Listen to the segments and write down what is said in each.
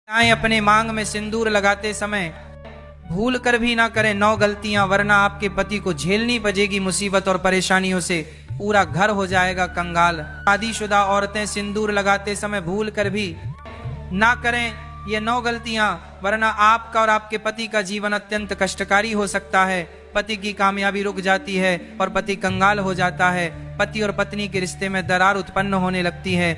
आए अपने मांग में सिंदूर लगाते समय भूल कर भी ना करें 9 गलतियां, वरना आपके पति को झेलनी पड़ेगी मुसीबत और परेशानियों से पूरा घर हो जाएगा कंगाल। शादीशुदा औरतें सिंदूर लगाते समय भूल कर भी ना करें ये 9 गलतियां, वरना आपका और आपके पति का जीवन अत्यंत कष्टकारी हो सकता है। पति की कामयाबी रुक जाती है और पति कंगाल हो जाता है। पति और पत्नी के रिश्ते में दरार उत्पन्न होने लगती है।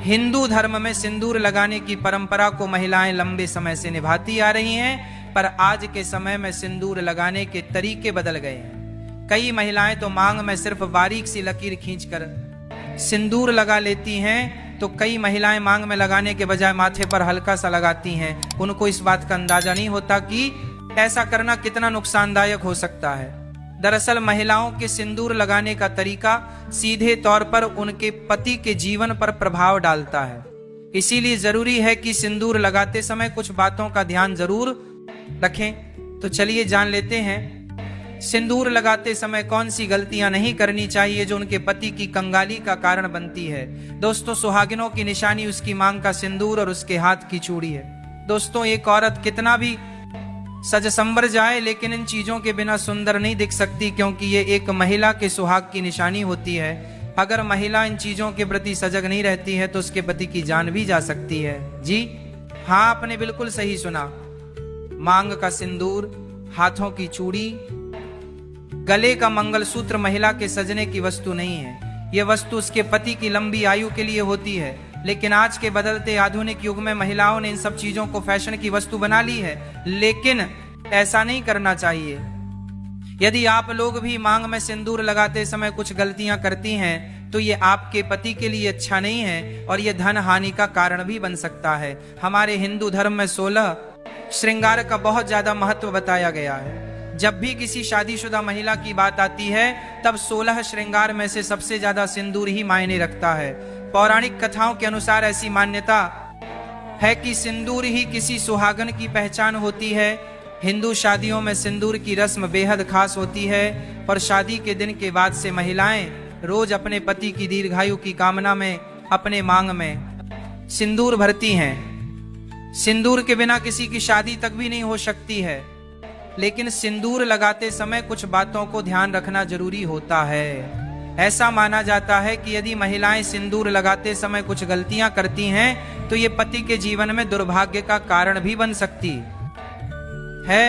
हिंदू धर्म में सिंदूर लगाने की परंपरा को महिलाएं लंबे समय से निभाती आ रही हैं, पर आज के समय में सिंदूर लगाने के तरीके बदल गए हैं। कई महिलाएं तो मांग में सिर्फ बारीक सी लकीर खींचकर सिंदूर लगा लेती हैं, तो कई महिलाएं मांग में लगाने के बजाय माथे पर हल्का सा लगाती हैं। उनको इस बात का अंदाजा नहीं होता कि ऐसा करना कितना नुकसानदायक हो सकता है। दरअसल महिलाओं के सिंदूर लगाने का तरीका सीधे तौर पर उनके पति के जीवन पर प्रभाव डालता है। इसीलिए जरूरी है कि सिंदूर लगाते समय कुछ बातों का ध्यान जरूर रखें। तो चलिए जान लेते हैं सिंदूर लगाते समय कौन सी गलतियां नहीं करनी चाहिए जो उनके पति की कंगाली का कारण बनती है। दोस्तों, सुहागिनों की निशानी उसकी मांग का सिंदूर और उसके हाथ की चूड़ी है। दोस्तों, एक औरत कितना भी सज संवर जाए लेकिन इन चीजों के बिना सुंदर नहीं दिख सकती, क्योंकि ये एक महिला के सुहाग की निशानी होती है। अगर महिला इन चीजों के प्रति सजग नहीं रहती है तो उसके पति की जान भी जा सकती है। जी हाँ, आपने बिल्कुल सही सुना। मांग का सिंदूर, हाथों की चूड़ी, गले का मंगलसूत्र महिला के सजने की वस्तु नहीं है। यह वस्तु उसके पति की लंबी आयु के लिए होती है। लेकिन आज के बदलते आधुनिक युग में महिलाओं ने इन सब चीजों को फैशन की वस्तु बना ली है, लेकिन ऐसा नहीं करना चाहिए। यदि आप लोग भी मांग में सिंदूर लगाते समय कुछ गलतियां करती हैं तो ये आपके पति के लिए अच्छा नहीं है और ये धन हानि का कारण भी बन सकता है। हमारे हिंदू धर्म में 16 श्रृंगार का बहुत ज्यादा महत्व बताया गया है। जब भी किसी शादीशुदा महिला की बात आती है तब 16 श्रृंगार में से सबसे ज्यादा सिंदूर ही मायने रखता है। पौराणिक कथाओं के अनुसार ऐसी मान्यता है कि सिंदूर ही किसी सुहागन की पहचान होती है। हिंदू शादियों में सिंदूर की रस्म बेहद खास होती है और शादी के दिन के बाद से महिलाएं रोज अपने पति की दीर्घायु की कामना में अपने मांग में सिंदूर भरती हैं। सिंदूर के बिना किसी की शादी तक भी नहीं हो सकती है, लेकिन सिंदूर लगाते समय कुछ बातों को ध्यान रखना जरूरी होता है। ऐसा माना जाता है कि यदि महिलाएं सिंदूर लगाते समय कुछ गलतियां करती हैं तो ये पति के जीवन में दुर्भाग्य का कारण भी बन सकती है।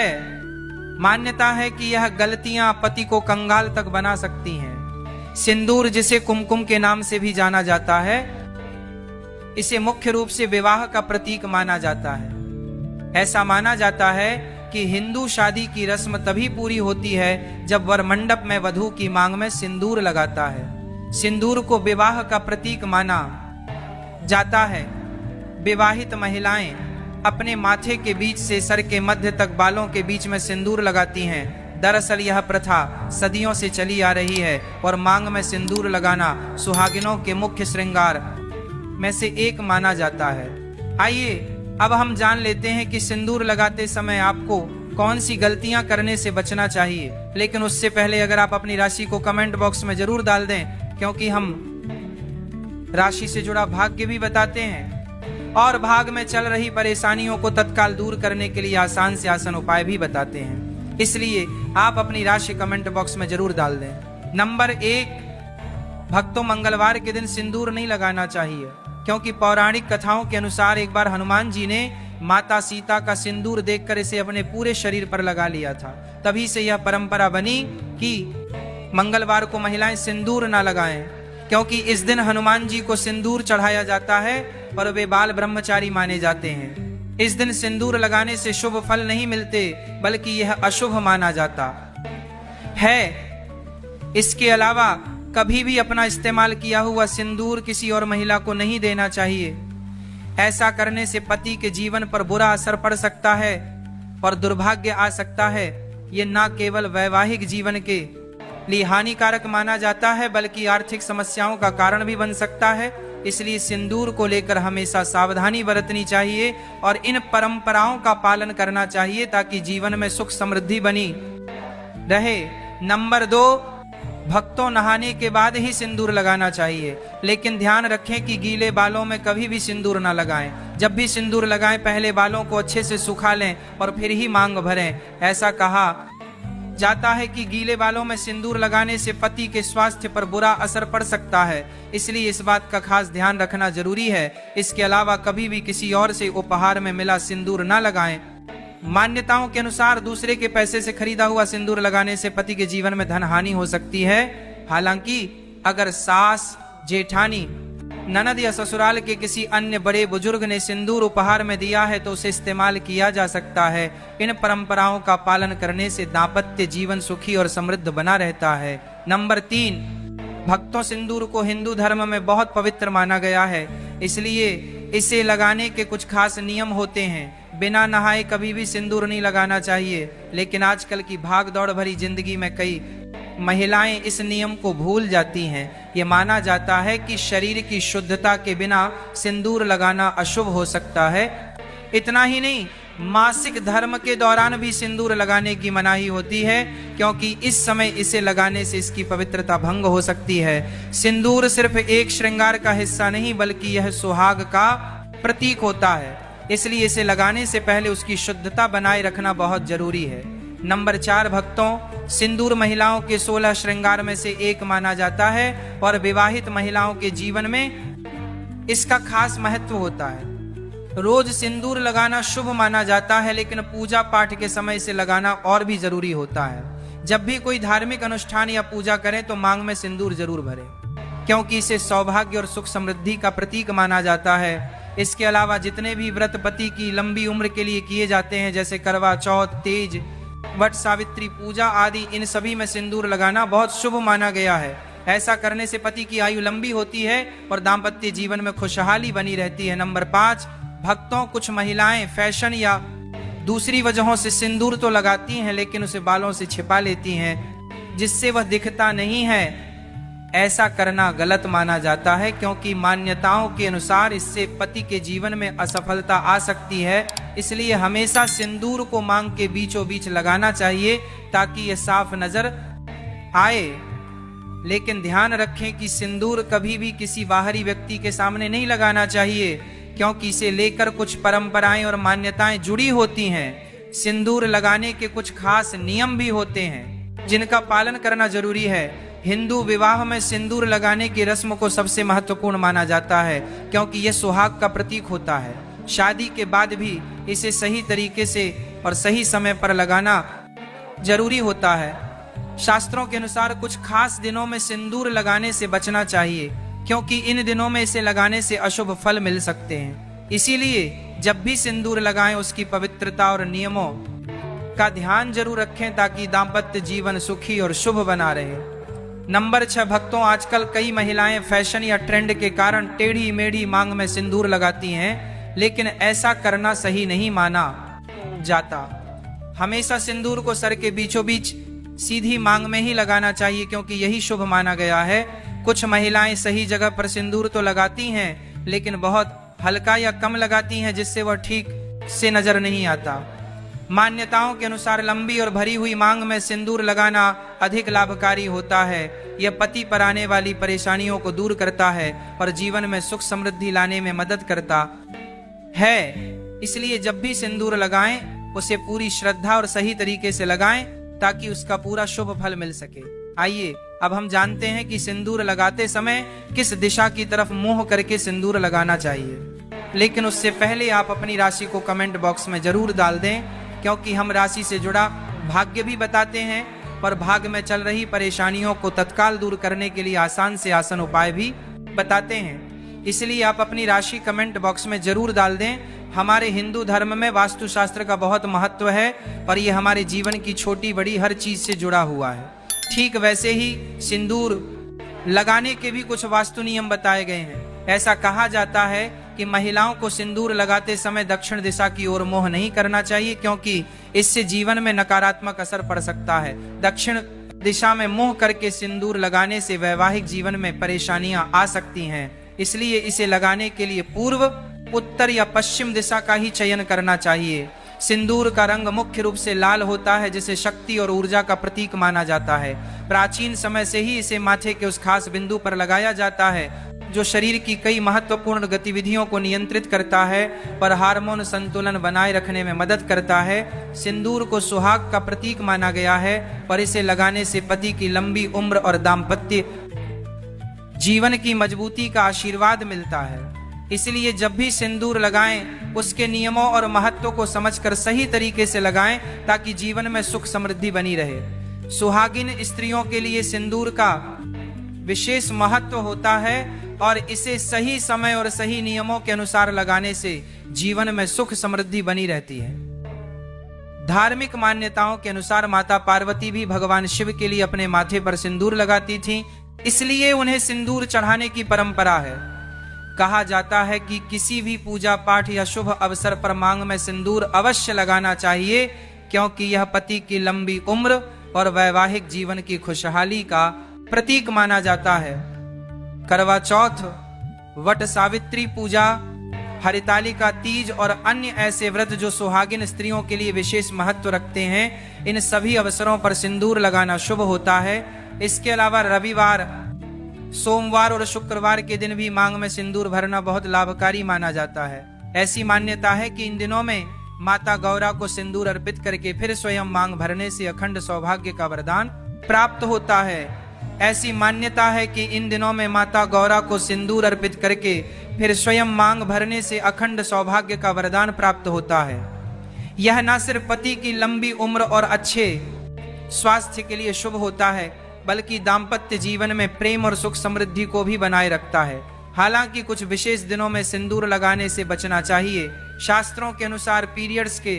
मान्यता है कि यह गलतियां पति को कंगाल तक बना सकती हैं। सिंदूर, जिसे कुमकुम के नाम से भी जाना जाता है, इसे मुख्य रूप से विवाह का प्रतीक माना जाता है। ऐसा माना जाता है कि हिंदू शादी की रस्म तभी पूरी होती है जब वर मंडप में वधू की मांग में सिंदूर लगाता है। सिंदूर को विवाह का प्रतीक माना जाता है। विवाहित महिलाएं अपने माथे के बीच से सर के मध्य तक बालों के बीच में सिंदूर लगाती हैं। दरअसल यह प्रथा सदियों से चली आ रही है और मांग में सिंदूर लगाना सुहागिनों के मुख्य श्रृंगार में से एक माना जाता है। आइए अब हम जान लेते हैं कि सिंदूर लगाते समय आपको कौन सी गलतियां करने से बचना चाहिए। लेकिन उससे पहले अगर आप अपनी राशि को कमेंट बॉक्स में जरूर डाल दें, क्योंकि हम राशि से जुड़ा भाग्य भी बताते हैं और भाग में चल रही परेशानियों को तत्काल दूर करने के लिए आसान से आसान उपाय भी बताते हैं। इसलिए आप अपनी राशि कमेंट बॉक्स में जरूर डाल दें। नंबर 1, भक्तों, मंगलवार के दिन सिंदूर नहीं लगाना चाहिए, क्योंकि पौराणिक कथाओं के अनुसार एक बार हनुमान जी ने माता सीता का सिंदूर देखकर इसे अपने पूरे शरीर पर लगा लिया था। तभी से यह परंपरा बनी कि मंगलवार को महिलाएं सिंदूर ना लगाएं, क्योंकि इस दिन हनुमान जी को सिंदूर चढ़ाया जाता है और वे बाल ब्रह्मचारी माने जाते हैं। इस दिन सिंदूर लगाने से शुभ फल नहीं मिलते, बल्कि यह अशुभ माना जाता है। इसके अलावा कभी भी अपना इस्तेमाल किया हुआ सिंदूर किसी और महिला को नहीं देना चाहिए। ऐसा करने से पति के जीवन पर बुरा असर पड़ सकता है और दुर्भाग्य आ सकता है। ये न केवल वैवाहिक जीवन के लिए हानिकारक माना जाता है, बल्कि आर्थिक समस्याओं का कारण भी बन सकता है। इसलिए सिंदूर को लेकर हमेशा सावधानी बरतनी चाहिए और इन परंपराओं का पालन करना चाहिए ताकि जीवन में सुख समृद्धि बनी रहे। नंबर 2, भक्तों, नहाने के बाद ही सिंदूर लगाना चाहिए, लेकिन ध्यान रखें कि गीले बालों में कभी भी सिंदूर ना लगाएं। जब भी सिंदूर लगाएं पहले बालों को अच्छे से सुखा लें और फिर ही मांग भरें। ऐसा कहा जाता है कि गीले बालों में सिंदूर लगाने से पति के स्वास्थ्य पर बुरा असर पड़ सकता है, इसलिए इस बात का खास ध्यान रखना जरूरी है। इसके अलावा कभी भी किसी और से उपहार में मिला सिंदूर न लगाएं। मान्यताओं के अनुसार दूसरे के पैसे से खरीदा हुआ सिंदूर लगाने से पति के जीवन में धन हानि हो सकती है। हालांकि अगर सास, जेठानी, ननद या ससुराल के किसी अन्य बड़े बुजुर्ग ने सिंदूर उपहार में दिया है तो उसे इस्तेमाल किया जा सकता है। इन परंपराओं का पालन करने से दाम्पत्य जीवन सुखी और समृद्ध बना रहता है। नंबर 3, भक्तों, सिंदूर को हिंदू धर्म में बहुत पवित्र माना गया है, इसलिए इसे लगाने के कुछ खास नियम होते हैं। बिना नहाए कभी भी सिंदूर नहीं लगाना चाहिए, लेकिन आजकल की भाग दौड़ भरी जिंदगी में कई महिलाएं इस नियम को भूल जाती हैं। ये माना जाता है कि शरीर की शुद्धता के बिना सिंदूर लगाना अशुभ हो सकता है। इतना ही नहीं, मासिक धर्म के दौरान भी सिंदूर लगाने की मनाही होती है, क्योंकि इस समय इसे लगाने से इसकी पवित्रता भंग हो सकती है। सिंदूर सिर्फ एक श्रृंगार का हिस्सा नहीं, बल्कि यह सुहाग का प्रतीक होता है, इसलिए इसे लगाने से पहले उसकी शुद्धता बनाए रखना बहुत जरूरी है। नंबर 4, भक्तों, सिंदूर महिलाओं के 16 श्रृंगार में से एक माना जाता है और विवाहित महिलाओं के जीवन में इसका खास महत्व होता है। रोज सिंदूर लगाना शुभ माना जाता है, लेकिन पूजा पाठ के समय इसे लगाना और भी जरूरी होता है। जब भी कोई धार्मिक अनुष्ठान या पूजा करें तो मांग में सिंदूर जरूर भरें, क्योंकि इसे सौभाग्य और सुख समृद्धि का प्रतीक माना जाता है। इसके अलावा जितने भी व्रत पति की लंबी उम्र के लिए किए जाते हैं, जैसे करवा चौथ, तीज, वट सावित्री पूजा आदि, इन सभी में सिंदूर लगाना बहुत शुभ माना गया है। ऐसा करने से पति की आयु लंबी होती है और दाम्पत्य जीवन में खुशहाली बनी रहती है। नंबर 5, भक्तों, कुछ महिलाएं फैशन या दूसरी वजहों से सिंदूर तो लगाती हैं, लेकिन उसे बालों से छिपा लेती हैं, जिससे वह दिखता नहीं है। ऐसा करना गलत माना जाता है, क्योंकि मान्यताओं के अनुसार इससे पति के जीवन में असफलता आ सकती है। इसलिए हमेशा सिंदूर को मांग के बीचों बीच लगाना चाहिए, ताकि यह साफ नजर आए। लेकिन ध्यान रखें कि सिंदूर कभी भी किसी बाहरी व्यक्ति के सामने नहीं लगाना चाहिए, क्योंकि इसे लेकर कुछ परंपराएं और मान्यताएं जुड़ी होती हैं। सिंदूर लगाने के कुछ खास नियम भी होते हैं, जिनका पालन करना जरूरी है। हिंदू विवाह में सिंदूर लगाने की रस्म को सबसे महत्वपूर्ण माना जाता है, क्योंकि यह सुहाग का प्रतीक होता है। शादी के बाद भी इसे सही तरीके से और सही समय पर लगाना जरूरी होता है। शास्त्रों के अनुसार कुछ खास दिनों में सिंदूर लगाने से बचना चाहिए, क्योंकि इन दिनों में इसे लगाने से अशुभ फल मिल सकते हैं। इसीलिए जब भी सिंदूर लगाएं, उसकी पवित्रता और नियमों का ध्यान जरूर रखें, ताकि दाम्पत्य जीवन सुखी और शुभ बना रहे। नंबर 6, भक्तों, आजकल कई महिलाएं फैशन या ट्रेंड के कारण टेढ़ी मेढ़ी मांग में सिंदूर लगाती हैं, लेकिन ऐसा करना सही नहीं माना जाता। हमेशा सिंदूर को सर के बीचों बीच सीधी मांग में ही लगाना चाहिए, क्योंकि यही शुभ माना गया है। कुछ महिलाएं सही जगह पर सिंदूर तो लगाती हैं, लेकिन बहुत हल्का या कम लगाती हैं, जिससे वह ठीक से नजर नहीं आता। मान्यताओं के अनुसार लंबी और भरी हुई मांग में सिंदूर लगाना अधिक लाभकारी होता है। यह पति पर आने वाली परेशानियों को दूर करता है और जीवन में सुख समृद्धि लाने में मदद करता है। इसलिए जब भी सिंदूर लगाएं, उसे पूरी श्रद्धा और सही तरीके से लगाएं, ताकि उसका पूरा शुभ फल मिल सके। आइए अब हम जानते हैं कि सिंदूर लगाते समय किस दिशा की तरफ मुंह करके सिंदूर लगाना चाहिए। लेकिन उससे पहले आप अपनी राशि को कमेंट बॉक्स में जरूर डाल दें, क्योंकि हम राशि से जुड़ा भाग्य भी बताते हैं और भाग्य में चल रही परेशानियों को तत्काल दूर करने के लिए आसान से आसान उपाय भी बताते हैं। इसलिए आप अपनी राशि कमेंट बॉक्स में जरूर डाल दें। हमारे हिंदू धर्म में वास्तुशास्त्र का बहुत महत्व है और ये हमारे जीवन की छोटी बड़ी हर चीज से जुड़ा हुआ है। ठीक वैसे ही सिंदूर लगाने के भी कुछ वास्तु नियम बताए गए हैं। ऐसा कहा जाता है कि महिलाओं को सिंदूर लगाते समय दक्षिण दिशा की ओर मुंह नहीं करना चाहिए, क्योंकि इससे जीवन में नकारात्मक असर पड़ सकता है। दक्षिण दिशा में मुंह करके सिंदूर लगाने से वैवाहिक जीवन में परेशानियां आ सकती हैं। इसलिए इसे लगाने के लिए पूर्व, उत्तर या पश्चिम दिशा का ही चयन करना चाहिए। सिंदूर का रंग मुख्य रूप से लाल होता है, जिसे शक्ति और ऊर्जा का प्रतीक माना जाता है। प्राचीन समय से ही इसे माथे के उस खास बिंदु पर लगाया जाता है जो शरीर की कई महत्वपूर्ण गतिविधियों को नियंत्रित करता है पर हार्मोन संतुलन बनाए रखने में मदद करता है। सिंदूर को सुहाग का प्रतीक माना गया है पर इसे लगाने से पति की लंबी उम्र और दाम्पत्य जीवन की मजबूती का आशीर्वाद मिलता है। इसलिए जब भी सिंदूर लगाएं उसके नियमों और महत्व को समझकर सही तरीके से लगाएं ताकि जीवन में सुख समृद्धि बनी रहे। सुहागिन स्त्रियों के लिए सिंदूर का विशेष महत्व होता है और इसे सही समय और सही नियमों के अनुसार लगाने से जीवन में सुख समृद्धि बनी रहती है। धार्मिक मान्यताओं के अनुसार माता पार्वती भी भगवान शिव के लिए अपने माथे पर सिंदूर लगाती थीं, इसलिए उन्हें सिंदूर चढ़ाने की परंपरा है। कहा जाता है कि किसी भी पूजा पाठ या शुभ अवसर पर मांग में सिंदूर अवश्य लगाना चाहिए क्योंकि यह पति की लंबी उम्र और वैवाहिक जीवन की खुशहाली का प्रतीक माना जाता है। करवा चौथ, वट सावित्री पूजा, हरितालिका तीज और अन्य ऐसे व्रत जो सुहागिन स्त्रियों के लिए विशेष महत्व रखते हैं, इन सभी अवसरों पर सिंदूर लगाना शुभ होता है। इसके अलावा रविवार, सोमवार और शुक्रवार के दिन भी मांग में सिंदूर भरना बहुत लाभकारी माना जाता है। ऐसी मान्यता है कि इन दिनों में माता गौरा को सिंदूर अर्पित करके फिर स्वयं मांग भरने से अखंड सौभाग्य का वरदान प्राप्त होता है। ऐसी मान्यता है कि इन दिनों में माता गौरा को सिंदूर अर्पित करके फिर स्वयं मांग भरने से अखंड सौभाग्य का वरदान प्राप्त होता है। यह न सिर्फ पति की लंबी उम्र और अच्छे स्वास्थ्य के लिए शुभ होता है बल्कि दाम्पत्य जीवन में प्रेम और सुख समृद्धि को भी बनाए रखता है। हालांकि कुछ विशेष दिनों में सिंदूर लगाने से बचना चाहिए। शास्त्रों के अनुसार पीरियड्स के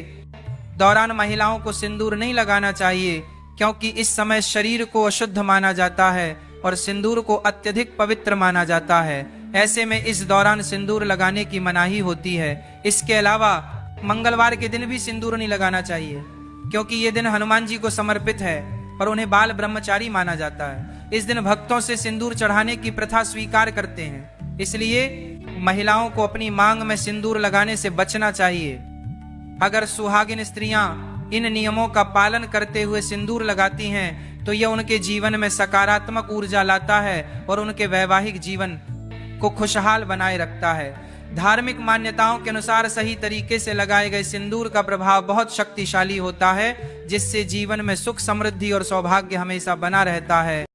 दौरान महिलाओं को सिंदूर नहीं लगाना चाहिए क्योंकि इस समय शरीर को अशुद्ध माना जाता है और सिंदूर को अत्यधिक पवित्र माना जाता है। ऐसे में इस दौरान सिंदूर लगाने की मनाही होती है। इसके अलावा मंगलवार के दिन भी सिंदूर नहीं लगाना चाहिए क्योंकि ये दिन हनुमान जी को समर्पित है और उन्हें बाल ब्रह्मचारी माना जाता है। इस दिन भक्तों से सिंदूर चढ़ाने की प्रथा स्वीकार करते हैं, इसलिए महिलाओं को अपनी मांग में सिंदूर लगाने से बचना चाहिए। अगर सुहागिन स्त्रियां इन नियमों का पालन करते हुए सिंदूर लगाती हैं तो यह उनके जीवन में सकारात्मक ऊर्जा लाता है और उनके वैवाहिक जीवन को खुशहाल बनाए रखता है। धार्मिक मान्यताओं के अनुसार सही तरीके से लगाए गए सिंदूर का प्रभाव बहुत शक्तिशाली होता है जिससे जीवन में सुख समृद्धि और सौभाग्य हमेशा बना रहता है।